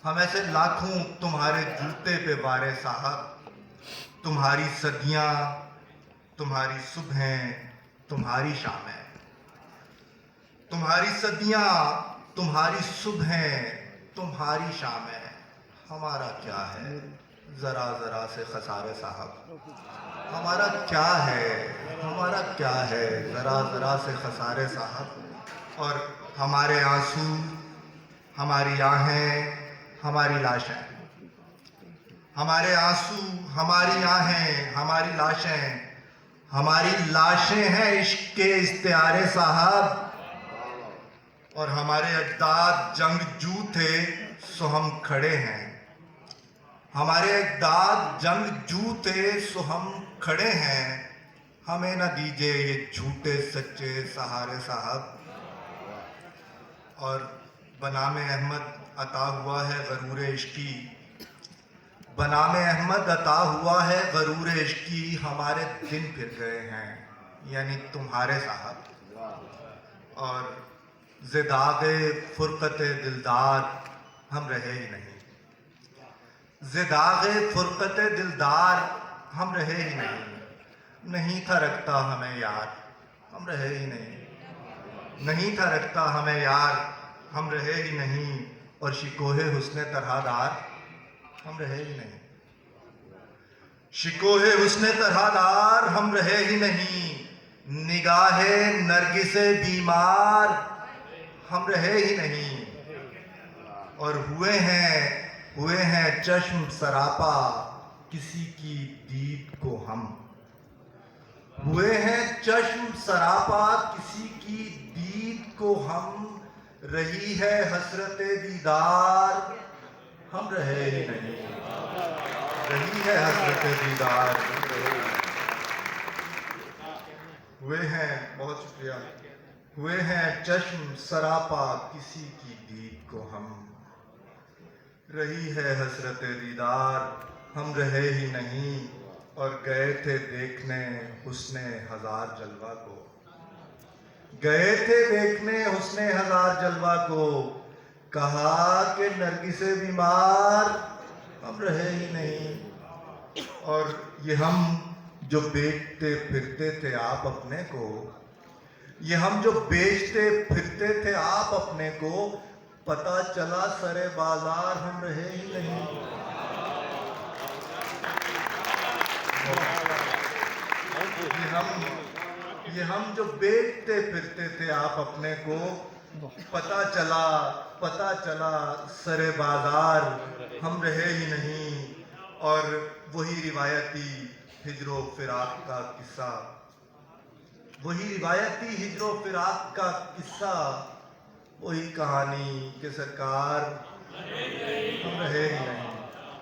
ہم ایسے لاکھوں تمہارے جوتے پہ وارے صاحب، تمہاری صدیاں، تمہاری صبحیں، تمہاری شامیں، تمہاری صدیاں، تمہاری صبحیں، تمہاری شامیں، ہمارا کیا ہے ذرا ذرا سے خسارے صاحب، ہمارا کیا ہے، ہمارا کیا ہے ذرا ذرا سے خسارے صاحب، اور ہمارے آنسو، ہماری آہیں، ہماری لاشیں، ہمارے آنسو، ہماری آہیں، ہماری لاشیں، ہماری لاشیں ہیں عشق کے استعارے صاحب، اور ہمارے اجداد جنگجو تھے سو ہم کھڑے ہیں، ہمارے اجداد جنگجو تھے سو ہم کھڑے ہیں، ہمیں نہ دیجئے یہ جھوٹے سچے سہارے صاحب، اور بنام احمد عطا ہوا ہے غرور عشقی، بنام احمد عطا ہوا ہے غرور عشقی، ہمارے دن پھر گئے ہیں یعنی تمہارے صاحب، اور زداغ فرقت دلدار ہم رہے ہی نہیں، زداغ فرقت دلدار ہم رہے ہی نہیں، نہیں تھا رکھتا ہمیں یار ہم رہے ہی نہیں، نہیں تھا رکھتا ہمیں یار ہم رہے ہی نہیں، اور شکوہ حسن طرح دار ہم رہے ہی نہیں، شکوہ حسن طرح دار ہم رہے ہی نہیں، نگاہ نرگس بیمار ہم رہے ہی نہیں، اور ہوئے ہیں چشم سراپا کسی کی دید کو ہم، ہوئے ہیں چشم سراپا کسی کی دید کو ہم، رہی ہے حسرت دیدار ہم رہے ہی نہیں، رہی ہے حسرت دیدار، ہوئے ہیں، بہت شکریہ، ہوئے ہیں چشم سراپا کسی کی دید کو ہم، رہی ہے حسرت دیدار ہم رہے ہی نہیں، اور گئے تھے دیکھنے حسن ہزار جلوہ کو، گئے تھے دیکھنے حسن ہزار جلوہ کو، کہا کہ نرگس بیمار ہم رہے ہی نہیں، اور یہ ہم جو بیچتے پھرتے تھے آپ اپنے کو، یہ ہم جو بیچتے پھرتے تھے آپ اپنے کو، پتہ چلا سرے بازار ہم رہے ہی نہیں، یہ ہم جو بیچتے پھرتے تھے آپ اپنے کو، پتہ چلا سرے بازار ہم رہے ہی نہیں، اور وہی روایتی ہجر و فراق کا قصہ، وہی روایتی ہجر و فراق کا قصہ، وہی کہانی کہ سرکار ہم رہے ہی نہیں،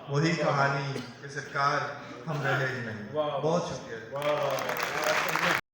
وہی کہانی کہ سرکار ہم رہے ہی نہیں، بہت شکریہ۔